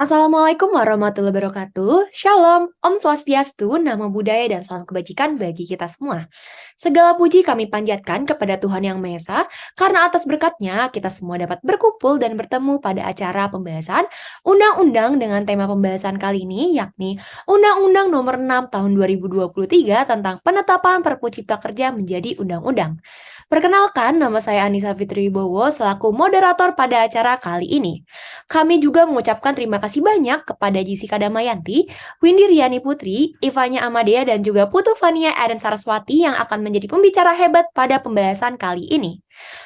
Assalamualaikum warahmatullahi wabarakatuh. Shalom, Om Swastiastu, Namo Buddhaya, dan salam kebajikan bagi kita semua. Segala puji kami panjatkan kepada Tuhan Yang Maha Esa, karena atas berkatnya kita semua dapat berkumpul dan bertemu pada acara pembahasan Undang-Undang dengan tema pembahasan kali ini, yakni Undang-Undang Nomor 6 Tahun 2023 tentang penetapan Perpu Cipta Kerja menjadi Undang-Undang. Perkenalkan, nama saya Anissa Fitri Wibowo selaku moderator pada acara kali ini. Kami juga mengucapkan terima kasih banyak kepada Jessica Damayanti, Windy Riani Putri, Ivanya Amadea, dan juga Putu Fania Eren Saraswati yang akan menjadi pembicara hebat pada pembahasan kali ini.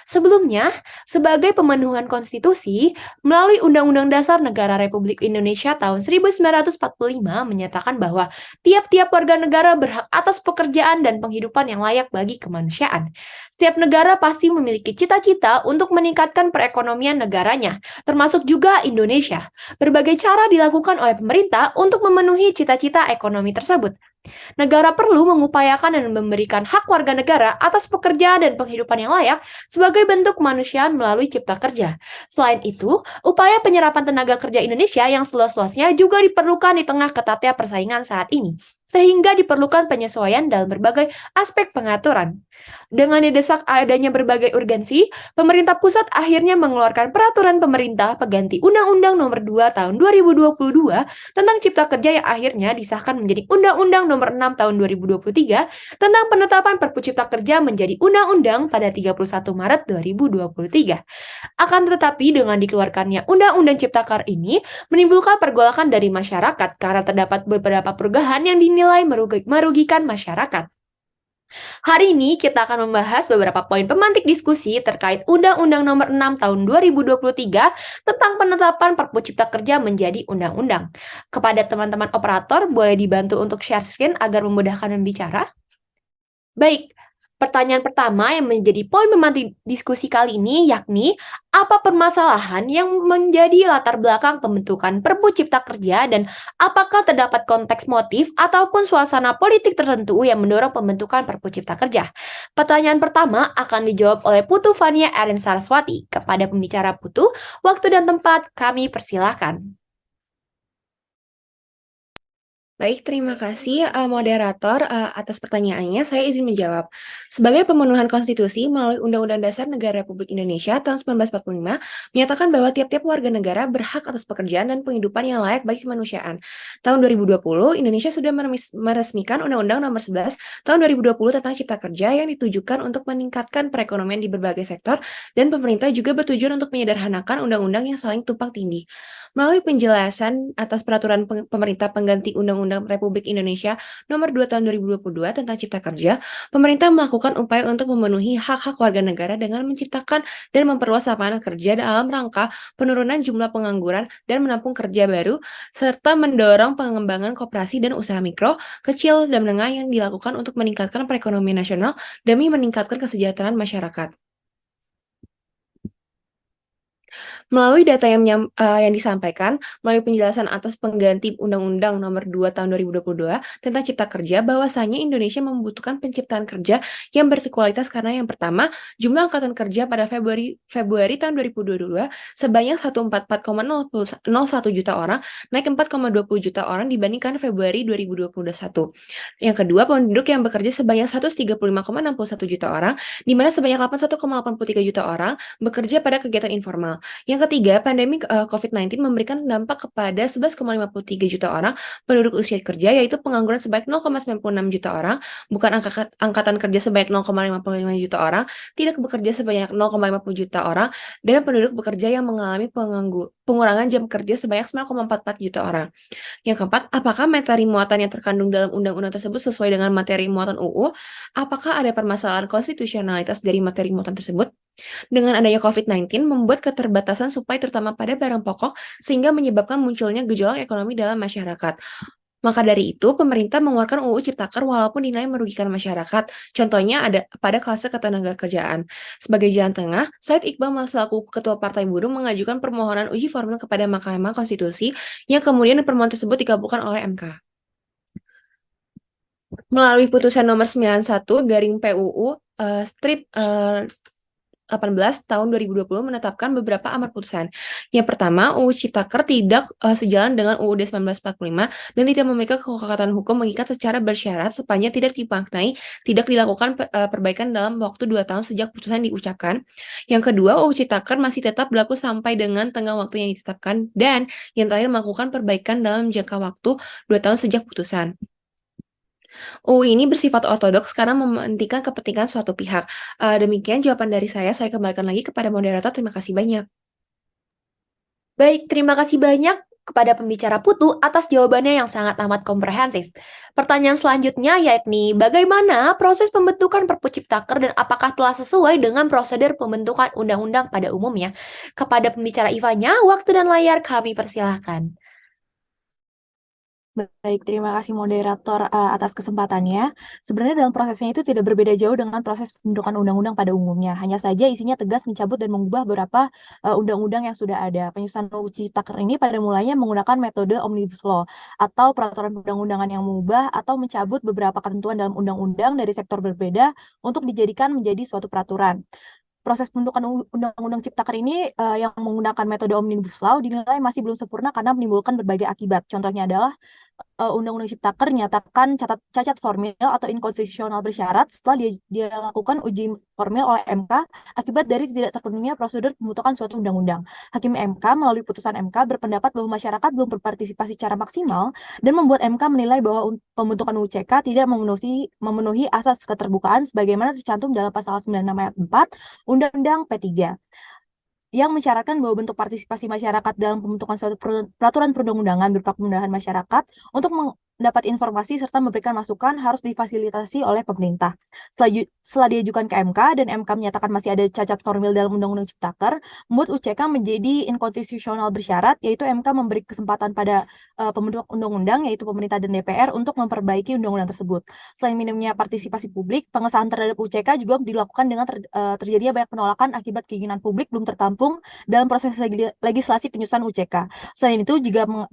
Sebelumnya, sebagai pemenuhan konstitusi, melalui Undang-Undang Dasar Negara Republik Indonesia tahun 1945 menyatakan bahwa tiap-tiap warga negara berhak atas pekerjaan dan penghidupan yang layak bagi kemanusiaan. Setiap negara pasti memiliki cita-cita untuk meningkatkan perekonomian negaranya, termasuk juga Indonesia. Berbagai cara dilakukan oleh pemerintah untuk memenuhi cita-cita ekonomi tersebut. Negara perlu mengupayakan dan memberikan hak warga negara atas pekerjaan dan penghidupan yang layak sebagai bentuk kemanusiaan melalui cipta kerja. Selain itu, upaya penyerapan tenaga kerja Indonesia yang seluas-luasnya juga diperlukan di tengah ketatnya persaingan saat ini, sehingga diperlukan penyesuaian dalam berbagai aspek pengaturan. Dengan didesak adanya berbagai urgensi, pemerintah pusat akhirnya mengeluarkan peraturan pemerintah pengganti Undang-Undang Nomor 2 Tahun 2022 tentang Cipta Kerja yang akhirnya disahkan menjadi Undang-Undang Nomor 6 Tahun 2023 tentang penetapan Perpu Cipta Kerja menjadi Undang-Undang pada 31 Maret 2023. Akan tetapi dengan dikeluarkannya Undang-Undang Cipta Kerja ini menimbulkan pergolakan dari masyarakat karena terdapat beberapa perubahan yang dinilai merugikan masyarakat. Hari ini kita akan membahas beberapa poin pemantik diskusi terkait Undang-Undang Nomor 6 Tahun 2023 tentang penetapan Perpu Cipta Kerja menjadi undang-undang. Kepada teman-teman operator, boleh dibantu untuk share screen agar memudahkan membicara? Baik, pertanyaan pertama yang menjadi poin pemantik diskusi kali ini yakni apa permasalahan yang menjadi latar belakang pembentukan Perpu Cipta Kerja dan apakah terdapat konteks motif ataupun suasana politik tertentu yang mendorong pembentukan Perpu Cipta Kerja? Pertanyaan pertama akan dijawab oleh Putu Fania Eren Saraswati. Kepada pembicara Putu, waktu dan tempat kami persilahkan. Baik, terima kasih moderator atas pertanyaannya. Saya izin menjawab. Sebagai pemenuhan konstitusi melalui Undang-Undang Dasar Negara Republik Indonesia tahun 1945 menyatakan bahwa tiap-tiap warga negara berhak atas pekerjaan dan penghidupan yang layak bagi kemanusiaan. Tahun 2020, Indonesia sudah meresmikan Undang-Undang Nomor 11 Tahun 2020 tentang Cipta Kerja yang ditujukan untuk meningkatkan perekonomian di berbagai sektor dan pemerintah juga bertujuan untuk menyederhanakan undang-undang yang saling tumpang tindih. Melalui penjelasan atas peraturan pemerintah pengganti Undang-Undang Republik Indonesia Nomor 2 Tahun 2022 tentang Cipta Kerja, pemerintah melakukan upaya untuk memenuhi hak-hak warga negara dengan menciptakan dan memperluas lapangan kerja dalam rangka penurunan jumlah pengangguran dan menampung kerja baru, serta mendorong pengembangan koperasi dan usaha mikro, kecil, dan menengah yang dilakukan untuk meningkatkan perekonomian nasional demi meningkatkan kesejahteraan masyarakat. Melalui data yang disampaikan, melalui penjelasan atas pengganti Undang-Undang Nomor 2 Tahun 2022 tentang Cipta Kerja, bahwasanya Indonesia membutuhkan penciptaan kerja yang berkualitas karena yang pertama, jumlah angkatan kerja pada Februari tahun 2022 sebanyak 144,01 juta orang, naik 4,20 juta orang dibandingkan Februari 2021. Yang kedua, penduduk yang bekerja sebanyak 135,61 juta orang, di mana sebanyak 81,83 juta orang bekerja pada kegiatan informal. Yang ketiga, pandemi COVID-19 memberikan dampak kepada 11,53 juta orang penduduk usia kerja, yaitu pengangguran sebanyak 0,96 juta orang, bukan angkatan kerja sebanyak 0,55 juta orang, tidak bekerja sebanyak 0,50 juta orang, dan penduduk bekerja yang mengalami pengurangan jam kerja sebanyak 9,44 juta orang. Yang keempat, apakah materi muatan yang terkandung dalam undang-undang tersebut sesuai dengan materi muatan UU? Apakah ada permasalahan konstitusionalitas dari materi muatan tersebut? Dengan adanya COVID-19 membuat keterbatasan suplai terutama pada barang pokok sehingga menyebabkan munculnya gejolak ekonomi dalam masyarakat. Maka dari itu, pemerintah mengeluarkan UU Ciptaker walaupun dinilai merugikan masyarakat. Contohnya ada pada kluster ketenagakerjaan. Sebagai jalan tengah, Said Iqbal selaku Ketua Partai Buruh mengajukan permohonan uji formil kepada Mahkamah Konstitusi yang kemudian permohonan tersebut dikabulkan oleh MK. Melalui putusan nomor 91 garing PUU strip 18 tahun 2020 menetapkan beberapa amar putusan. Yang pertama, UU Ciptaker tidak sejalan dengan UUD 1945 dan tidak memiliki kekuatan hukum mengikat secara bersyarat sepanjang tidak dimaknai tidak dilakukan perbaikan dalam waktu 2 tahun sejak putusan diucapkan. Yang kedua, UU Ciptaker masih tetap berlaku sampai dengan tengah waktu yang ditetapkan dan yang terakhir melakukan perbaikan dalam jangka waktu 2 tahun sejak putusan. UU ini bersifat ortodoks karena mementingkan kepentingan suatu pihak. Demikian jawaban dari saya kembalikan lagi kepada moderator. Terima kasih banyak. Baik, terima kasih banyak kepada pembicara Putu atas jawabannya yang sangat amat komprehensif. Pertanyaan selanjutnya yakni, bagaimana proses pembentukan Perpu Ciptaker dan apakah telah sesuai dengan prosedur pembentukan undang-undang pada umumnya? Kepada pembicara Ivanya, waktu dan layar kami persilahkan. Baik, terima kasih moderator atas kesempatannya. Sebenarnya dalam prosesnya itu tidak berbeda jauh dengan proses pembentukan undang-undang pada umumnya. Hanya saja isinya tegas mencabut dan mengubah beberapa undang-undang yang sudah ada. Penyusunan UU Ciptaker ini pada mulanya menggunakan metode Omnibus Law atau peraturan perundang-undangan yang mengubah atau mencabut beberapa ketentuan dalam undang-undang dari sektor berbeda untuk dijadikan menjadi suatu peraturan. Proses pembentukan undang-undang Ciptaker ini yang menggunakan metode Omnibus Law dinilai masih belum sempurna karena menimbulkan berbagai akibat. Contohnya adalah Undang-Undang Ciptaker nyatakan cacat formil atau inkonstitusional bersyarat setelah dia lakukan uji formil oleh MK akibat dari tidak terpenuhinya prosedur pembentukan suatu undang-undang. Hakim MK melalui putusan MK berpendapat bahwa masyarakat belum berpartisipasi secara maksimal dan membuat MK menilai bahwa pembentukan UCK tidak memenuhi asas keterbukaan sebagaimana tercantum dalam pasal 96 ayat 4 Undang-Undang P3 yang mensyaratkan bahwa bentuk partisipasi masyarakat dalam pembentukan suatu peraturan perundang-undangan berupa kemudahan masyarakat untuk mendapat informasi serta memberikan masukan harus difasilitasi oleh pemerintah. Setelah diajukan ke MK dan MK menyatakan masih ada cacat formil dalam Undang-Undang Ciptaker, membuat UCK menjadi inkonstitusional bersyarat, yaitu MK memberi kesempatan pada pembentuk undang-undang, yaitu pemerintah dan DPR, untuk memperbaiki undang-undang tersebut. Selain minimnya partisipasi publik, pengesahan terhadap UCK juga dilakukan dengan terjadinya banyak penolakan akibat keinginan publik belum tertampung dalam proses legislasi penyusunan UCK. Selain itu,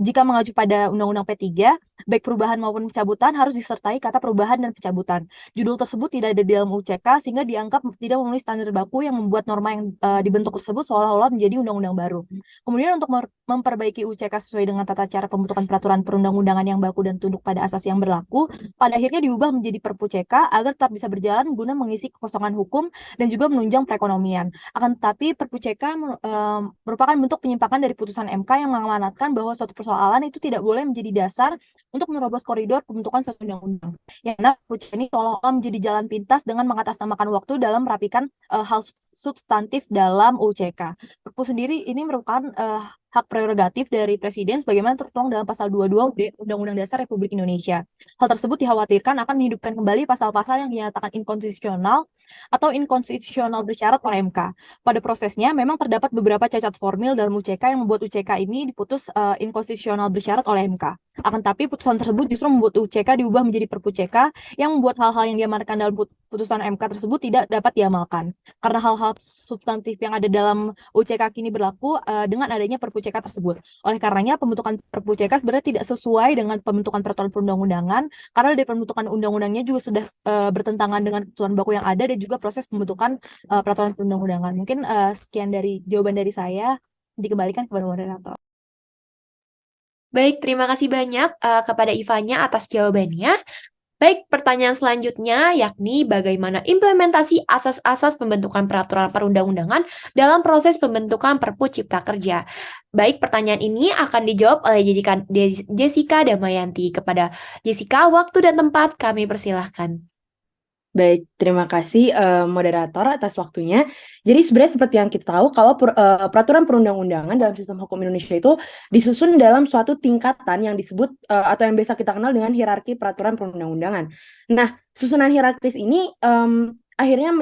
jika mengacu pada Undang-Undang P3, baik perubahan maupun pencabutan harus disertai kata perubahan dan pencabutan. Judul tersebut tidak ada di dalam UCK sehingga dianggap tidak memenuhi standar baku yang membuat norma yang dibentuk tersebut seolah-olah menjadi undang-undang baru. Kemudian untuk memperbaiki UCK sesuai dengan tata cara pembentukan peraturan perundang-undangan yang baku dan tunduk pada asas yang berlaku, pada akhirnya diubah menjadi Perpu CK agar tetap bisa berjalan guna mengisi kekosongan hukum dan juga menunjang perekonomian. Akan tetapi Perpu CK merupakan bentuk penyimpangan dari putusan MK yang mengamanatkan bahwa suatu persoalan itu tidak boleh menjadi dasar untuk menerobos koridor pembentukan suatu undang-undang. Yang Perpu CK ini seolah-olah menjadi jalan pintas dengan mengatasnamakan waktu dalam merapikan hal substantif dalam UCK. Perpu sendiri ini merupakan hak prerogatif dari Presiden sebagaimana tertuang dalam pasal 22 Undang-Undang Dasar Republik Indonesia. Hal tersebut dikhawatirkan akan menghidupkan kembali pasal-pasal yang dinyatakan inkonstitusional atau inkonstitusional bersyarat oleh MK. Pada prosesnya, memang terdapat beberapa cacat formil dalam UCK yang membuat UCK ini diputus inkonstitusional bersyarat oleh MK. Akan tapi putusan tersebut justru membuat UCK diubah menjadi Perpu CK yang membuat hal-hal yang diamankan dalam putusan MK tersebut tidak dapat diamalkan. Karena hal-hal substantif yang ada dalam UCK kini berlaku dengan adanya Perpu CK tersebut. Oleh karenanya, pembentukan Perpu CK sebenarnya tidak sesuai dengan pembentukan peraturan perundang-undangan karena dari pembentukan undang-undangnya juga sudah bertentangan dengan ketentuan baku yang ada dan juga proses pembentukan peraturan perundang-undangan. Mungkin sekian dari jawaban dari saya, dikembalikan kepada moderator. Baik, terima kasih banyak kepada Ivanya atas jawabannya. Baik, pertanyaan selanjutnya yakni bagaimana implementasi asas-asas pembentukan peraturan perundang-undangan dalam proses pembentukan Perpu Cipta Kerja. Baik, pertanyaan ini akan dijawab oleh Jessica Damayanti. Kepada Jessica, waktu dan tempat kami persilahkan. Baik, terima kasih moderator atas waktunya. Jadi sebenarnya seperti yang kita tahu, kalau peraturan perundang-undangan dalam sistem hukum Indonesia itu disusun dalam suatu tingkatan yang disebut atau yang biasa kita kenal dengan hierarki peraturan perundang-undangan. Nah, susunan hierarkis ini akhirnya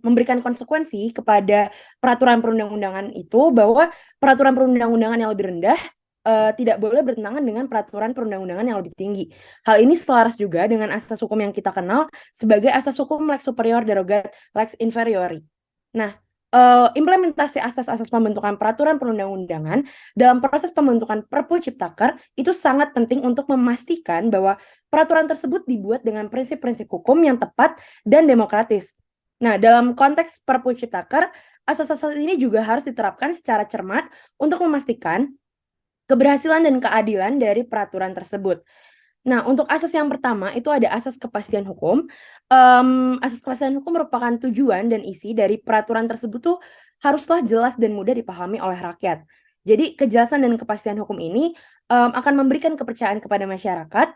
memberikan konsekuensi kepada peraturan perundang-undangan itu bahwa peraturan perundang-undangan yang lebih rendah tidak boleh bertentangan dengan peraturan perundang-undangan yang lebih tinggi. Hal ini selaras juga dengan asas hukum yang kita kenal sebagai asas hukum lex superior derogat lex inferiori. Nah, implementasi asas-asas pembentukan peraturan perundang-undangan dalam proses pembentukan Perpu Ciptaker itu sangat penting untuk memastikan bahwa peraturan tersebut dibuat dengan prinsip-prinsip hukum yang tepat dan demokratis. Nah, dalam konteks Perpu Ciptaker, asas-asas ini juga harus diterapkan secara cermat untuk memastikan keberhasilan dan keadilan dari peraturan tersebut. Nah, untuk asas yang pertama itu ada asas kepastian hukum. Asas kepastian hukum merupakan tujuan dan isi dari peraturan tersebut tuh haruslah jelas dan mudah dipahami oleh rakyat. Jadi, kejelasan dan kepastian hukum ini akan memberikan kepercayaan kepada masyarakat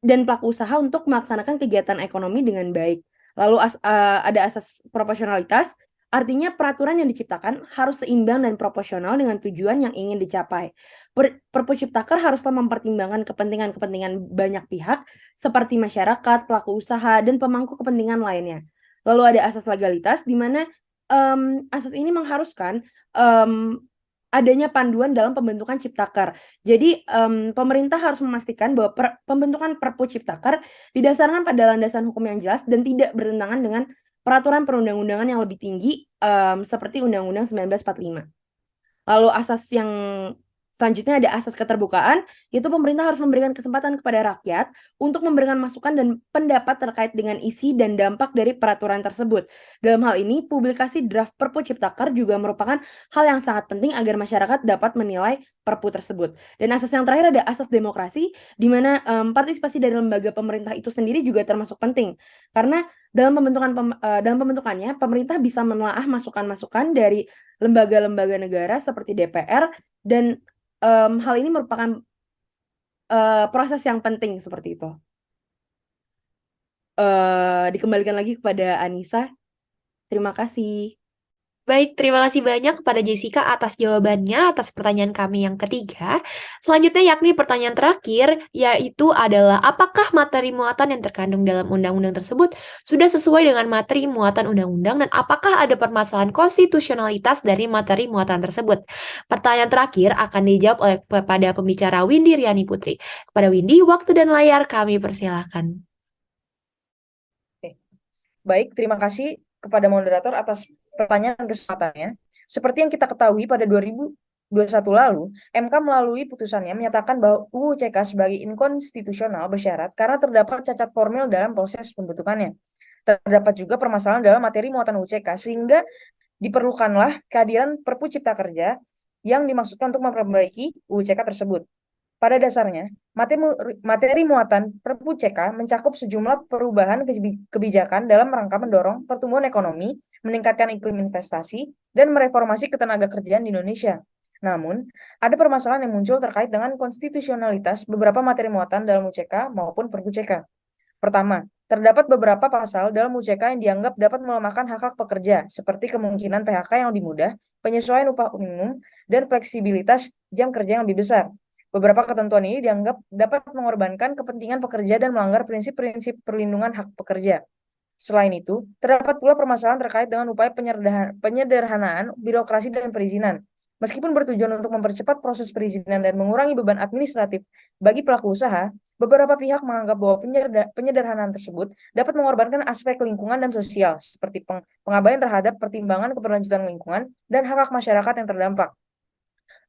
dan pelaku usaha untuk melaksanakan kegiatan ekonomi dengan baik. Lalu ada asas proporsionalitas, artinya peraturan yang diciptakan harus seimbang dan proporsional dengan tujuan yang ingin dicapai. Perpu Ciptaker haruslah mempertimbangkan kepentingan-kepentingan banyak pihak seperti masyarakat, pelaku usaha, dan pemangku kepentingan lainnya. Lalu ada asas legalitas, di mana asas ini mengharuskan adanya panduan dalam pembentukan Ciptaker. Jadi pemerintah harus memastikan bahwa pembentukan Perpu Ciptaker didasarkan pada landasan hukum yang jelas dan tidak bertentangan dengan peraturan perundang-undangan yang lebih tinggi seperti Undang-Undang 1945. Lalu asas yang selanjutnya ada asas keterbukaan, yaitu pemerintah harus memberikan kesempatan kepada rakyat untuk memberikan masukan dan pendapat terkait dengan isi dan dampak dari peraturan tersebut. Dalam hal ini, publikasi draft Perpu Ciptaker juga merupakan hal yang sangat penting agar masyarakat dapat menilai Perpu tersebut. Dan asas yang terakhir ada asas demokrasi, di mana partisipasi dari lembaga pemerintah itu sendiri juga termasuk penting. Karena dalam pembentukannya, pemerintah bisa menelaah masukan-masukan dari lembaga-lembaga negara seperti DPR dan hal ini merupakan proses yang penting seperti itu. Dikembalikan lagi kepada Anissa. Terima kasih. Baik, terima kasih banyak kepada Jessica atas jawabannya atas pertanyaan kami yang ketiga. Selanjutnya yakni pertanyaan terakhir, yaitu adalah apakah materi muatan yang terkandung dalam undang-undang tersebut sudah sesuai dengan materi muatan undang-undang dan apakah ada permasalahan konstitusionalitas dari materi muatan tersebut? Pertanyaan terakhir akan dijawab oleh kepada pembicara Windy Riani Putri. Kepada Windy, waktu dan layar kami persilahkan. Baik, terima kasih kepada moderator atas pertanyaan dan kesempatannya. Seperti yang kita ketahui pada 2021 lalu, MK melalui putusannya menyatakan bahwa UU CK sebagai inkonstitusional bersyarat karena terdapat cacat formil dalam proses pembentukannya. Terdapat juga permasalahan dalam materi muatan UU CK sehingga diperlukanlah kehadiran Perpu Cipta Kerja yang dimaksudkan untuk memperbaiki UU CK tersebut. Pada dasarnya, materi muatan Perpu CK mencakup sejumlah perubahan kebijakan dalam rangka mendorong pertumbuhan ekonomi, meningkatkan iklim investasi, dan mereformasi ketenagakerjaan di Indonesia. Namun, ada permasalahan yang muncul terkait dengan konstitusionalitas beberapa materi muatan dalam UCK maupun Perpu CK. Pertama, terdapat beberapa pasal dalam UCK yang dianggap dapat melemahkan hak-hak pekerja, seperti kemungkinan PHK yang lebih mudah, penyesuaian upah minimum, dan fleksibilitas jam kerja yang lebih besar. Beberapa ketentuan ini dianggap dapat mengorbankan kepentingan pekerja dan melanggar prinsip-prinsip perlindungan hak pekerja. Selain itu, terdapat pula permasalahan terkait dengan upaya penyederhanaan birokrasi dan perizinan. Meskipun bertujuan untuk mempercepat proses perizinan dan mengurangi beban administratif bagi pelaku usaha, beberapa pihak menganggap bahwa penyederhanaan tersebut dapat mengorbankan aspek lingkungan dan sosial, seperti pengabaian terhadap pertimbangan keberlanjutan lingkungan dan hak-hak masyarakat yang terdampak.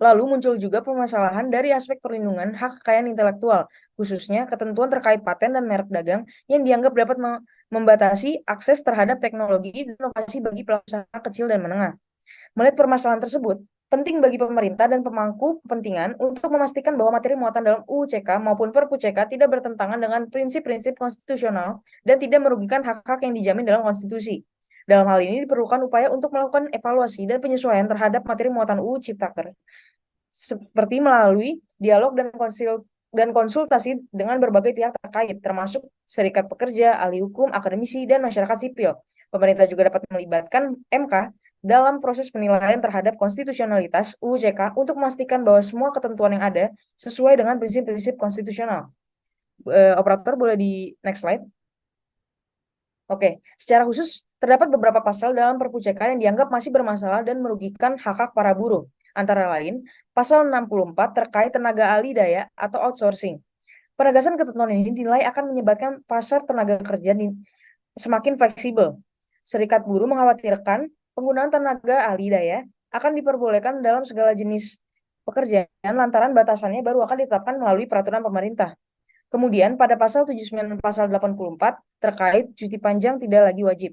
Lalu muncul juga permasalahan dari aspek perlindungan hak kekayaan intelektual, khususnya ketentuan terkait paten dan merek dagang yang dianggap dapat membatasi akses terhadap teknologi dan inovasi bagi pelaku usaha kecil dan menengah. Melihat permasalahan tersebut, penting bagi pemerintah dan pemangku kepentingan untuk memastikan bahwa materi muatan dalam UU CK maupun Perpu CK tidak bertentangan dengan prinsip-prinsip konstitusional dan tidak merugikan hak-hak yang dijamin dalam konstitusi. Dalam hal ini diperlukan upaya untuk melakukan evaluasi dan penyesuaian terhadap materi muatan UU Ciptaker, seperti melalui dialog dan konsultasi dengan berbagai pihak terkait, termasuk serikat pekerja, ahli hukum, akademisi, dan masyarakat sipil. Pemerintah juga dapat melibatkan MK dalam proses penilaian terhadap konstitusionalitas UU CK untuk memastikan bahwa semua ketentuan yang ada sesuai dengan prinsip-prinsip konstitusional. Operator boleh di next slide. Oke, secara khusus terdapat beberapa pasal dalam Perpu CK yang dianggap masih bermasalah dan merugikan hak-hak para buruh. Antara lain, pasal 64 terkait tenaga ahli daya atau outsourcing. Penegasan ketentuan ini dinilai akan menyebabkan pasar tenaga kerja semakin fleksibel. Serikat buruh mengkhawatirkan penggunaan tenaga ahli daya akan diperbolehkan dalam segala jenis pekerjaan lantaran batasannya baru akan ditetapkan melalui peraturan pemerintah. Kemudian pada pasal 79 dan pasal 84 terkait cuti panjang tidak lagi wajib.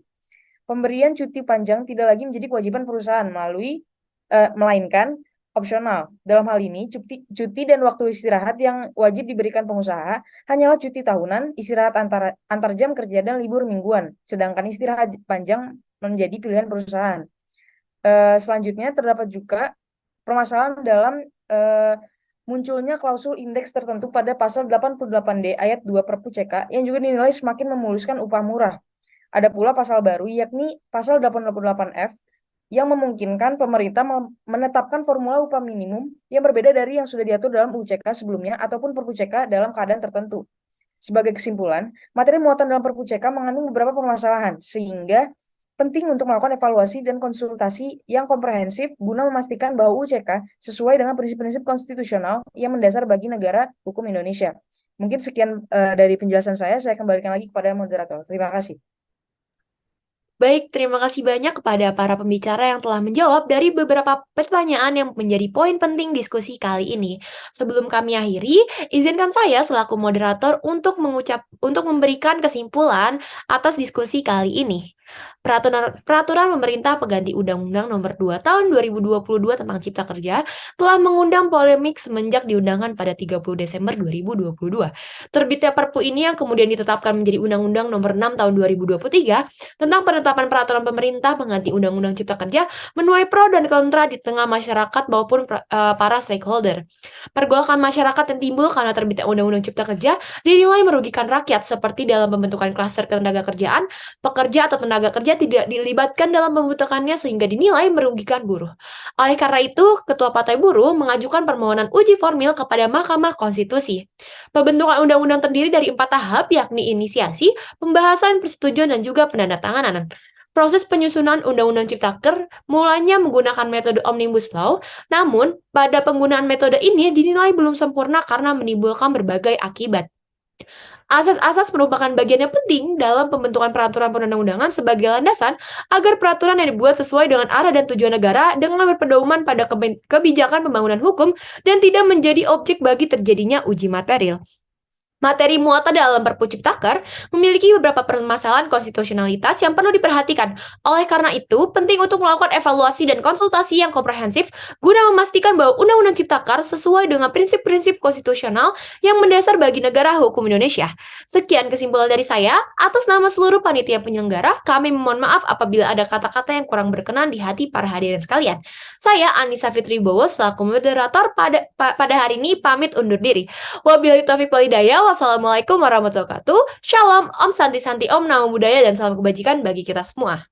Pemberian cuti panjang tidak lagi menjadi kewajiban perusahaan melainkan opsional. Dalam hal ini, cuti dan waktu istirahat yang wajib diberikan pengusaha hanyalah cuti tahunan, istirahat antar jam kerja, dan libur mingguan. Sedangkan istirahat panjang menjadi pilihan perusahaan. Selanjutnya, terdapat juga permasalahan dalam munculnya klausul indeks tertentu pada pasal 88D ayat 2 Perpu CK yang juga dinilai semakin memuluskan upah murah. Ada pula pasal baru, yakni pasal 88F, yang memungkinkan pemerintah menetapkan formula upah minimum yang berbeda dari yang sudah diatur dalam UU CK sebelumnya ataupun Perpu CK dalam keadaan tertentu. Sebagai kesimpulan, materi muatan dalam Perpu CK mengandung beberapa permasalahan, sehingga penting untuk melakukan evaluasi dan konsultasi yang komprehensif guna memastikan bahwa UU CK sesuai dengan prinsip-prinsip konstitusional yang mendasar bagi negara hukum Indonesia. Mungkin sekian dari penjelasan saya kembalikan lagi kepada moderator. Terima kasih. Baik, terima kasih banyak kepada para pembicara yang telah menjawab dari beberapa pertanyaan yang menjadi poin penting diskusi kali ini. Sebelum kami akhiri, izinkan saya selaku moderator untuk memberikan kesimpulan atas diskusi kali ini. Peraturan pemerintah pengganti Undang-Undang Nomor 2 Tahun 2022 tentang Cipta Kerja telah mengundang polemik semenjak diundangkan pada 30 Desember 2022. Terbitnya Perpu ini yang kemudian ditetapkan menjadi Undang-Undang Nomor 6 Tahun 2023 tentang penetapan peraturan pemerintah pengganti Undang-Undang Cipta Kerja menuai pro dan kontra di tengah masyarakat maupun para stakeholder. Pergolakan masyarakat yang timbul karena terbitnya Undang-Undang Cipta Kerja dinilai merugikan rakyat seperti dalam pembentukan klaster ketenaga kerjaan, pekerja atau tenaga kerja tidak dilibatkan dalam pembentukannya sehingga dinilai merugikan buruh. Oleh karena itu, Ketua Partai Buruh mengajukan permohonan uji formil kepada Mahkamah Konstitusi. Pembentukan undang-undang terdiri dari 4 tahap, yakni inisiasi, pembahasan, persetujuan, dan juga penandatanganan. Proses penyusunan Undang-Undang Ciptaker mulanya menggunakan metode Omnibus Law, namun pada penggunaan metode ini dinilai belum sempurna karena menimbulkan berbagai akibat. Asas-asas merupakan bagian yang penting dalam pembentukan peraturan perundang-undangan sebagai landasan agar peraturan yang dibuat sesuai dengan arah dan tujuan negara dengan berpedoman pada kebijakan pembangunan hukum dan tidak menjadi objek bagi terjadinya uji material. Materi muatan dalam Perpu Ciptaker memiliki beberapa permasalahan konstitusionalitas yang perlu diperhatikan. Oleh karena itu, penting untuk melakukan evaluasi dan konsultasi yang komprehensif guna memastikan bahwa Undang-Undang Ciptaker sesuai dengan prinsip-prinsip konstitusional yang mendasar bagi negara hukum Indonesia. Sekian kesimpulan dari saya. Atas nama seluruh panitia penyelenggara, kami memohon maaf apabila ada kata-kata yang kurang berkenan di hati para hadirin sekalian. Saya Anissa Fitri Bowo selaku moderator pada hari ini pamit undur diri. Wabillahi taufiq wal hidayah. Wassalamualaikum warahmatullahi wabarakatuh. Shalom, Om Santi Santi, Om Namo Buddhaya, dan salam kebajikan bagi kita semua.